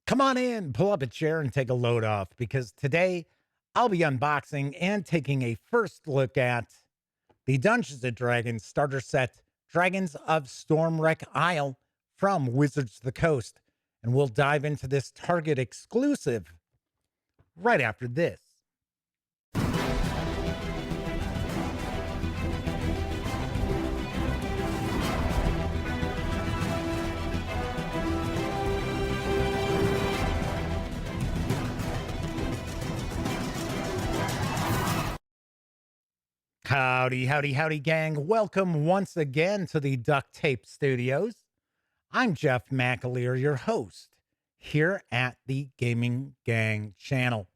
Come on in, pull up a chair and take a load off because today I'll be unboxing and taking a first look at the Dungeons and Dragons starter set, Dragons of Stormwreck Isle from Wizards of the Coast. And we'll dive into this Target exclusive right after this. Howdy, howdy, howdy, gang. Welcome once again to the Duct Tape Studios. I'm Jeff McAleer, your host here at the Gaming Gang channel.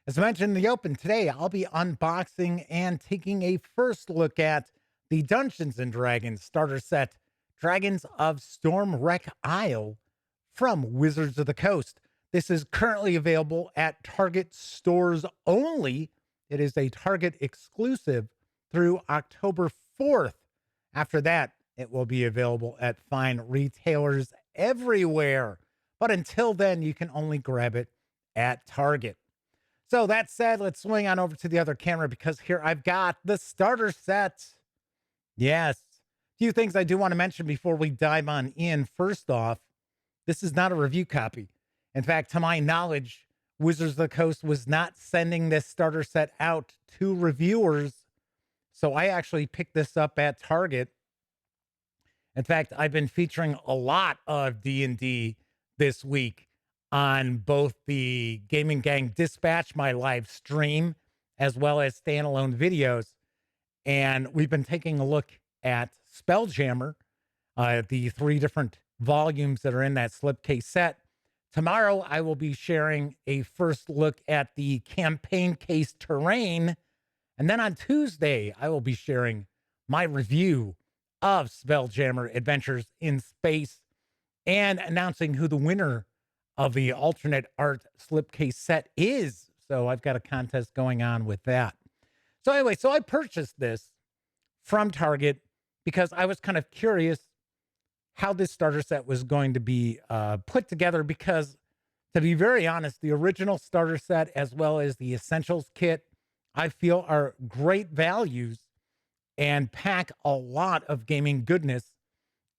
As mentioned in the open, today I'll be unboxing and taking a first look at the Dungeons and Dragons starter set, Dragons of Stormwreck Isle from Wizards of the Coast. This is currently available at Target stores only. It is a Target exclusive through October 4th. After that, it will be available at fine retailers everywhere. But until then, you can only grab it at Target. So that said, let's swing on over to the other camera because here I've got the starter set. Yes. A few things I do want to mention before we dive on in. First off, this is not a review copy. In fact, to my knowledge, Wizards of the Coast was not sending this starter set out to reviewers. So I actually picked this up at Target. In fact, I've been featuring a lot of D&D this week on both the Gaming Gang Dispatch, my live stream, as well as standalone videos. And we've been taking a look at Spelljammer, the 3 different volumes that are in that slipcase set. Tomorrow, I will be sharing a first look at the campaign case terrain. And then on Tuesday, I will be sharing my review of Spelljammer Adventures in Space and announcing who the winner of the alternate art slipcase set is. So I've got a contest going on with that. So anyway, so I purchased this from Target because I was kind of curious how this starter set was going to be put together because, to be very honest, the original starter set as well as the Essentials Kit, I feel are great values and pack a lot of gaming goodness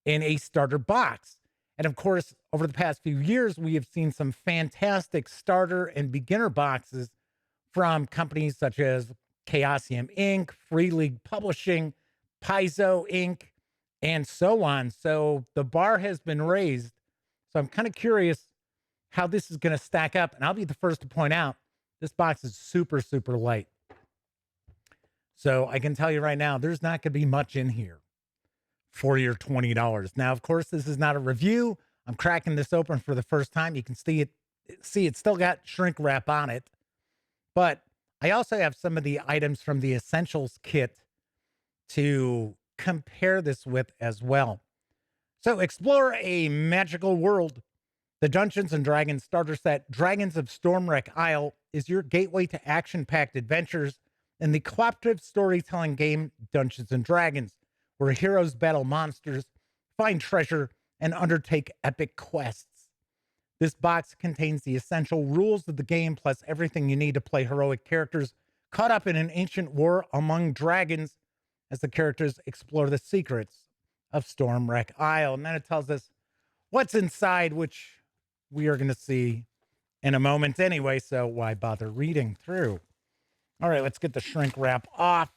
in a starter box. And of course, over the past few years, we have seen some fantastic starter and beginner boxes from companies such as Chaosium Inc., Free League Publishing, Paizo Inc., and so on. So the bar has been raised. So I'm kind of curious how this is going to stack up. And I'll be the first to point out, this box is super, super light. So I can tell you right now, there's not going to be much in here for your $20. Now, of course, this is not a review. I'm cracking this open for the first time. You can see it's still got shrink wrap on it. But I also have some of the items from the Essentials Kit to compare this with as well. So explore a magical world. The Dungeons and Dragons starter set, Dragons of Stormwreck Isle, is your gateway to action-packed adventures in the cooperative storytelling game Dungeons and Dragons, where heroes battle monsters, find treasure, and undertake epic quests. This box contains the essential rules of the game, plus everything you need to play heroic characters caught up in an ancient war among dragons as the characters explore the secrets of Stormwreck Isle. And then it tells us what's inside, which we are going to see in a moment anyway, so why bother reading through? All right, let's get the shrink wrap off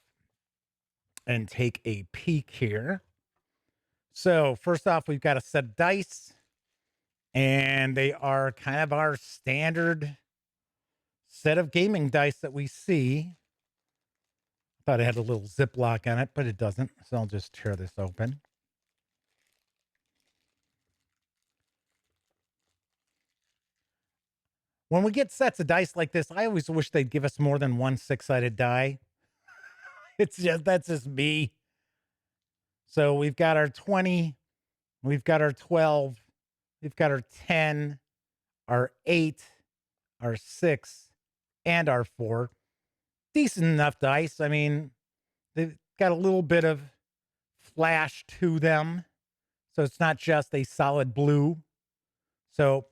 and take a peek here. So first off, we've got a set of dice, and they are kind of our standard set of gaming dice that we see. I thought it had a little Ziploc on it, but it doesn't. So I'll just tear this open. When we get sets of dice like this, I always wish they'd give us more than one 6-sided die. That's just me. So we've got our 20, we've got our 12, we've got our 10, our 8, our 6, and our 4. Decent enough dice. I mean, they've got a little bit of flash to them. So it's not just a solid blue. So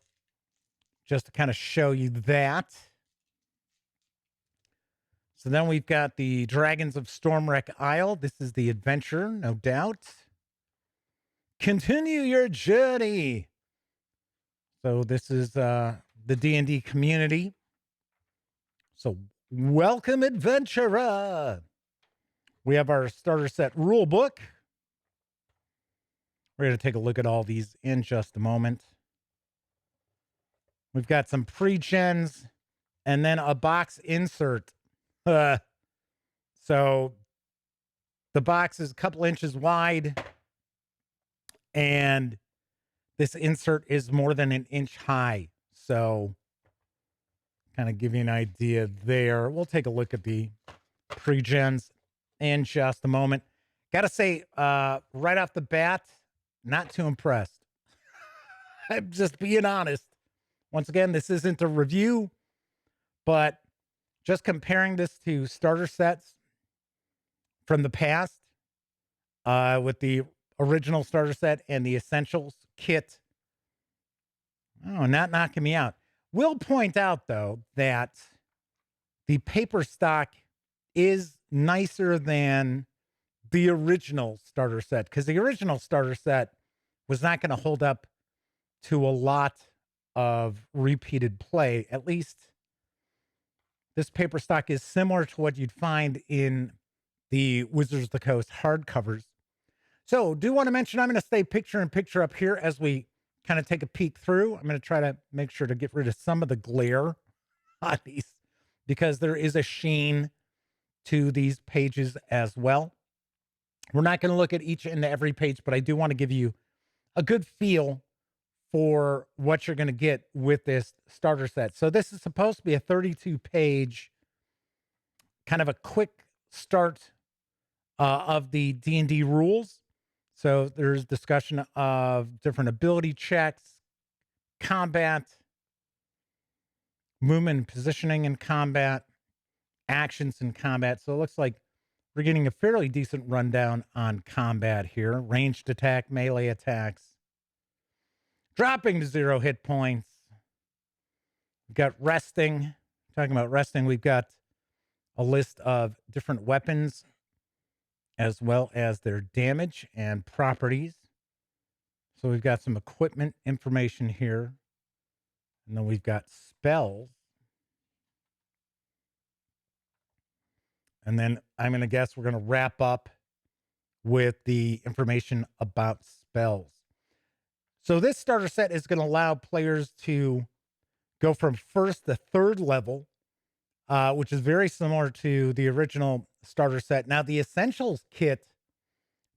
just to kind of show you that. So then we've got the Dragons of Stormwreck Isle. This is the adventure, no doubt. Continue your journey. So this is the D&D community. So welcome, adventurer. We have our starter set rule book. We're going to take a look at all these in just a moment. We've got some pregens and then a box insert. So the box is a couple inches wide and this insert is more than an inch high. So kind of give you an idea there. We'll take a look at the pregens in just a moment. Got to say, right off the bat, not too impressed. I'm just being honest. Once again, this isn't a review, but just comparing this to starter sets from the past, with the original starter set and the Essentials Kit, oh, not knocking me out. Will point out, though, that the paper stock is nicer than the original starter set, because the original starter set was not going to hold up to a lot of repeated play. At least this paper stock is similar to what you'd find in the Wizards of the Coast hardcovers. So do want to mention, I'm going to stay picture in picture up here as we kind of take a peek through. I'm going to try to make sure to get rid of some of the glare on these because there is a sheen to these pages as well. We're not going to look at each and every page, but I do want to give you a good feel for what you're going to get with this starter set. So this is supposed to be a 32-page kind of a quick start of the D&D rules. So there's discussion of different ability checks, combat, movement and positioning in combat, actions in combat. So it looks like we're getting a fairly decent rundown on combat here. Ranged attack, melee attacks, dropping to 0 hit points. We've got resting. Talking about resting, we've got a list of different weapons as well as their damage and properties. So we've got some equipment information here. And then we've got spells. And then I'm going to guess we're going to wrap up with the information about spells. So this starter set is going to allow players to go from first to third level, which is very similar to the original starter set. Now, the Essentials Kit,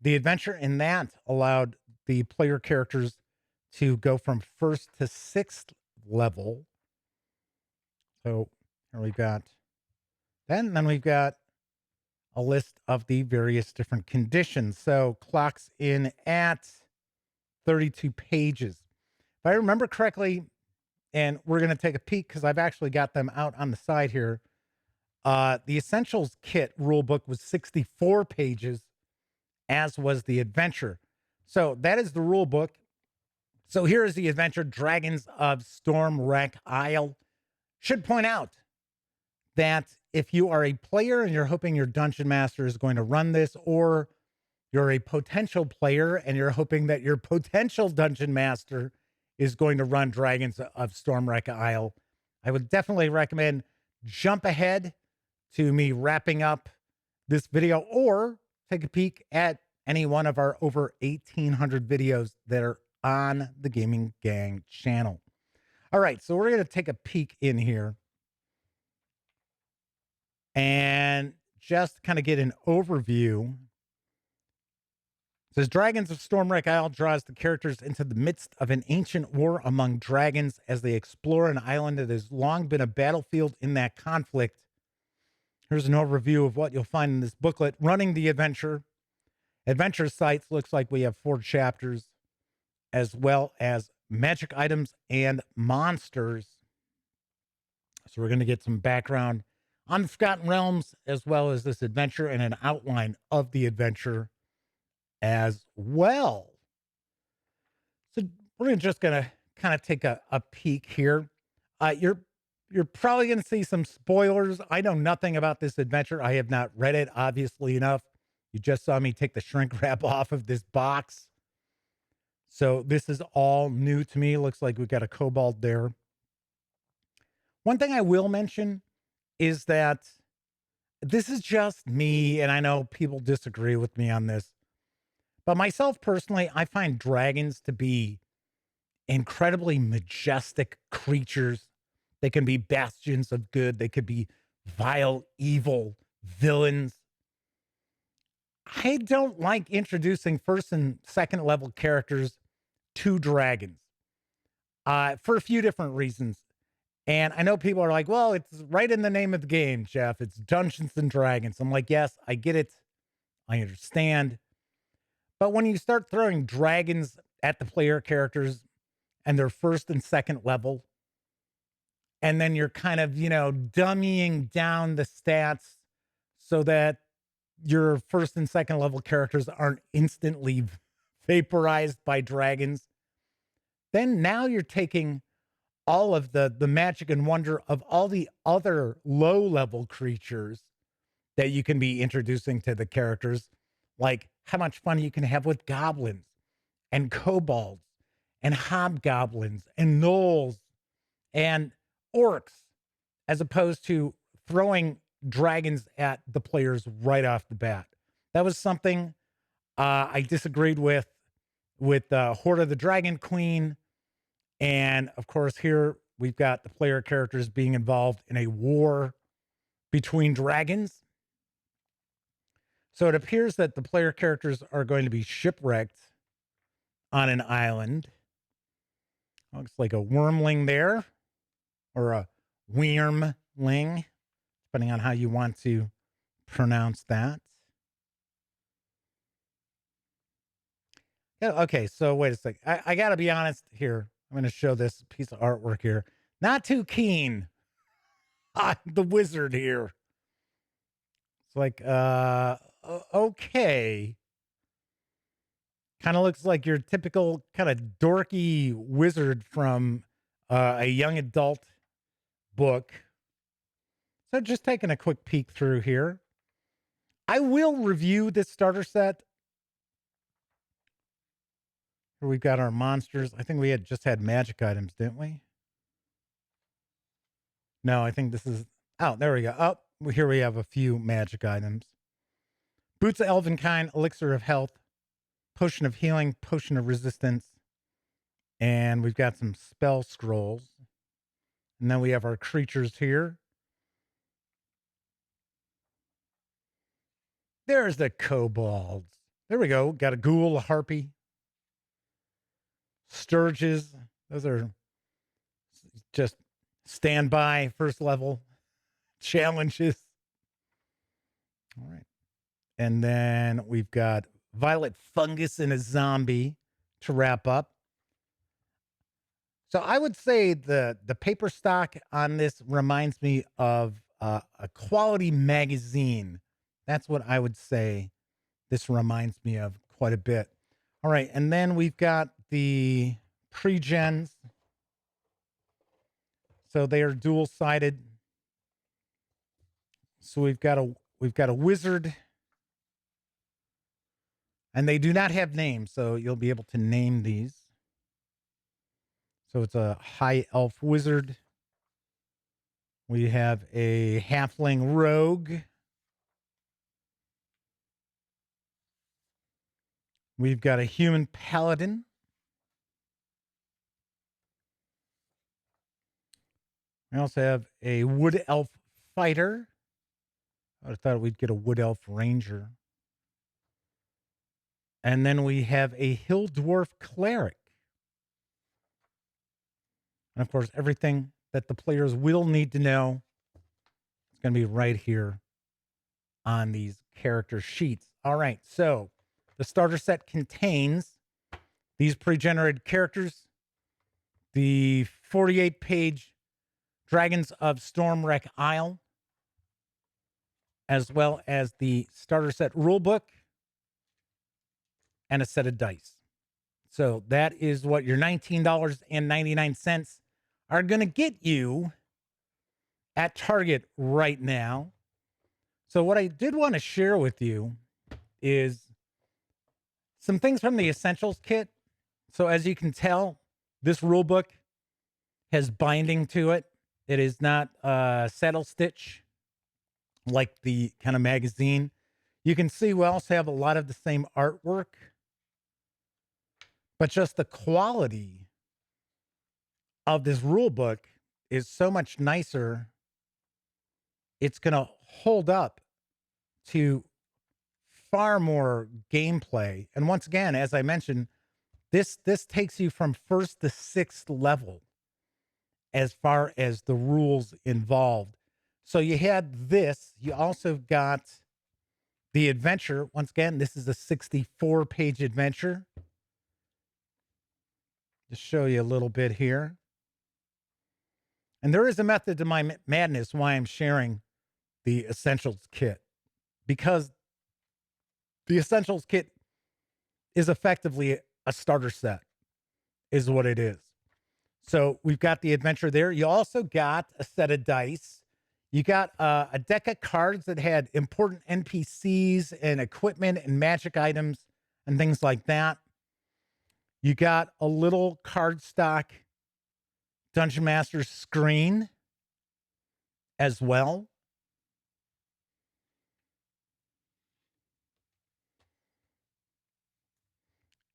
the adventure in that allowed the player characters to go from first to sixth level. So here we've got that. And then we've got a list of the various different conditions. So clocks in at 32 pages. If I remember correctly, and we're going to take a peek because I've actually got them out on the side here. The Essentials Kit rulebook was 64 pages, as was the adventure. So that is the rulebook. So here is the adventure, Dragons of Stormwreck Isle. Should point out that if you are a player and you're hoping your dungeon master is going to run this, or you're a potential player and you're hoping that your potential dungeon master is going to run Dragons of Stormwreck Isle, I would definitely recommend jump ahead to me wrapping up this video, or take a peek at any one of our over 1,800 videos that are on the Gaming Gang channel. All right, so we're going to take a peek in here and just kind of get an overview. It says Dragons of Stormwreck Isle draws the characters into the midst of an ancient war among dragons as they explore an island that has long been a battlefield in that conflict. Here's an overview of what you'll find in this booklet. Running the adventure sites, looks like we have 4 chapters, as well as magic items and monsters. So we're going to get some background on the Forgotten Realms, as well as this adventure and an outline of the adventure as well. So we're just going to kind of take a peek here. You're probably going to see some spoilers. I know nothing about this adventure. I have not read it, obviously enough. You just saw me take the shrink wrap off of this box. So this is all new to me. Looks like we got a kobold there. One thing I will mention is that this is just me, and I know people disagree with me on this, but myself personally, I find dragons to be incredibly majestic creatures. They can be bastions of good. They could be vile, evil villains. I don't like introducing first and second level characters to dragons for a few different reasons. And I know people are like, well, it's right in the name of the game, Jeff. It's Dungeons and Dragons. I'm like, yes, I get it. I understand. But when you start throwing dragons at the player characters and their first and second level, and then you're kind of, dummying down the stats so that your first and second level characters aren't instantly vaporized by dragons, then now you're taking all of the magic and wonder of all the other low level creatures that you can be introducing to the characters, like how much fun you can have with goblins and kobolds and hobgoblins and gnolls and orcs, as opposed to throwing dragons at the players right off the bat. That was something I disagreed with Horde of the Dragon Queen. And of course, here we've got the player characters being involved in a war between dragons. So it appears that the player characters are going to be shipwrecked on an island. Looks like a wormling there, or a weirmling, depending on how you want to pronounce that. Okay, so wait a sec. I got to be honest here. I'm going to show this piece of artwork here. Not too keen on the wizard here. It's like, okay. Kind of looks like your typical kind of dorky wizard from a young adult book. So just taking a quick peek through here. I will review this starter set. Here we've got our monsters. I think we just had magic items, didn't we? No, I think this is... Oh, there we go. Oh, here we have a few magic items. Boots of Elvenkind, Elixir of Health, Potion of Healing, Potion of Resistance, and we've got some spell scrolls. And then we have our creatures here. There's the kobolds. There we go. Got a ghoul, a harpy, sturges. Those are just standby first level challenges. All right. And then we've got violet fungus and a zombie to wrap up. So I would say the paper stock on this reminds me of a quality magazine. That's what I would say this reminds me of quite a bit. All right, and then we've got the pregens. So they are dual-sided. So we've got a wizard, and they do not have names, so you'll be able to name these. So it's a high elf wizard. We have a halfling rogue. We've got a human paladin. We also have a wood elf fighter. I thought we'd get a wood elf ranger. And then we have a hill dwarf cleric. And of course, everything that the players will need to know is going to be right here on these character sheets. All right, so the starter set contains these pre-generated characters, the 48-page Dragons of Stormwreck Isle, as well as the starter set rulebook and a set of dice. So that is what your $19.99 are going to get you at Target right now. So what I did want to share with you is some things from the Essentials Kit. So as you can tell, this rule book has binding to it. It is not saddle stitch like the kind of magazine. You can see we also have a lot of the same artwork, but just the quality of this rule book is so much nicer. It's going to hold up to far more gameplay. And once again, as I mentioned, this takes you from first to sixth level as far as the rules involved. So you had this. You also got the adventure. Once again, this is a 64-page adventure. Just show you a little bit here. And there is a method to my madness why I'm sharing the Essentials Kit, because the Essentials Kit is effectively a starter set, is what it is. So we've got the adventure there. You also got a set of dice. You got a deck of cards that had important NPCs and equipment and magic items and things like that. You got a little cardstock Dungeon Master screen as well.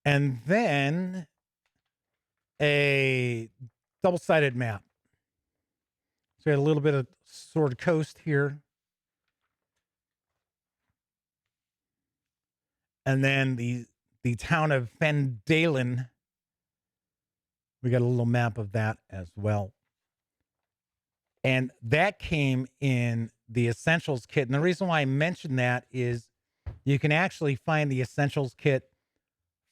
And then a double-sided map. So we had a little bit of Sword Coast here. And then the town of Fendalen. We got a little map of that as well. And that came in the Essentials Kit. And the reason why I mentioned that is you can actually find the Essentials Kit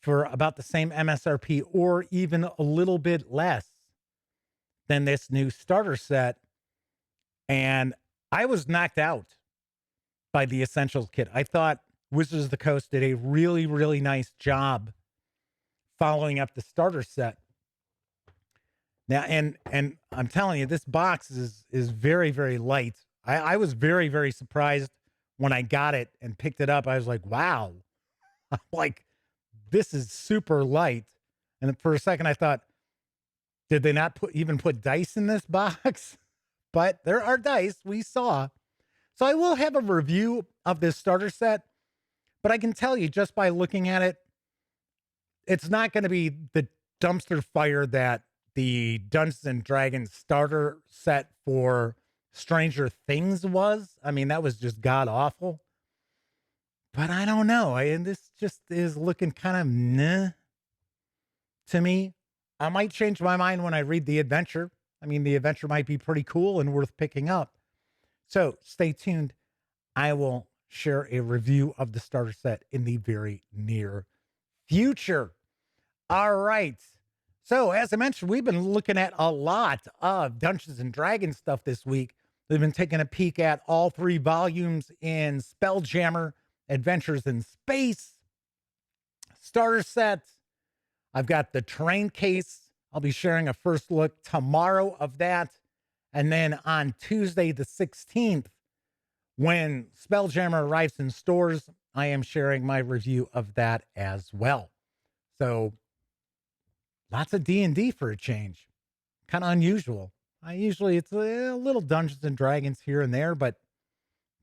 for about the same MSRP or even a little bit less than this new starter set. And I was knocked out by the Essentials Kit. I thought Wizards of the Coast did a really, really nice job following up the starter set. Now, and I'm telling you, this box is very, very light. I was very, very surprised when I got it and picked it up. I was like, wow, like this is super light. And for a second, I thought, did they not even put dice in this box? But there are dice we saw. So I will have a review of this starter set, but I can tell you just by looking at it, it's not going to be the dumpster fire that the Dungeons and Dragons starter set for Stranger Things was. I mean, that was just god awful. But I don't know. And this just is looking kind of nah to me. I might change my mind when I read the adventure. I mean, the adventure might be pretty cool and worth picking up. So stay tuned. I will share a review of the starter set in the very near future. All right. So as I mentioned, we've been looking at a lot of Dungeons and Dragons stuff this week. We've been taking a peek at all 3 volumes in Spelljammer, Adventures in Space, starter sets. I've got the terrain case. I'll be sharing a first look tomorrow of that. And then on Tuesday, the 16th, when Spelljammer arrives in stores, I am sharing my review of that as well. So lots of D&D for a change. Kind of unusual. It's a little Dungeons and Dragons here and there, but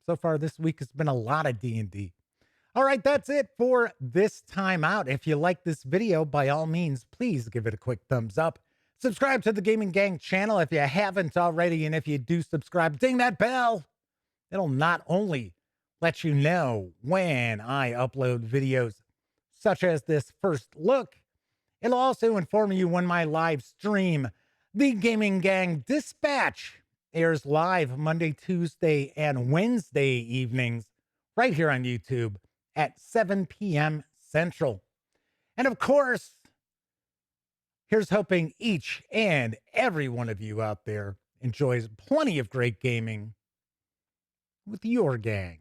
so far this week has been a lot of D&D. All right, that's it for this time out. If you like this video, by all means, please give it a quick thumbs up. Subscribe to the Gaming Gang channel if you haven't already, and if you do subscribe, ding that bell. It'll not only let you know when I upload videos such as this first look, it'll also inform you when my live stream, The Gaming Gang Dispatch, airs live Monday, Tuesday, and Wednesday evenings right here on YouTube at 7 p.m. Central. And of course, here's hoping each and every one of you out there enjoys plenty of great gaming with your gang.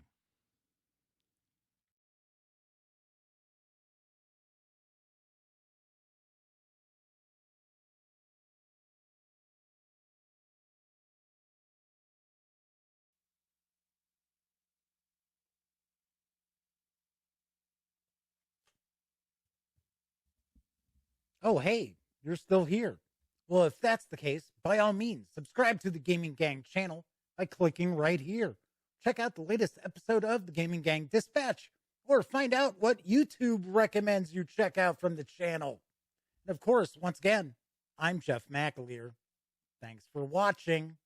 Oh, hey, you're still here. Well, if that's the case, by all means, subscribe to the Gaming Gang channel by clicking right here. Check out the latest episode of the Gaming Gang Dispatch, or find out what YouTube recommends you check out from the channel. And of course, once again, I'm Jeff McAleer. Thanks for watching.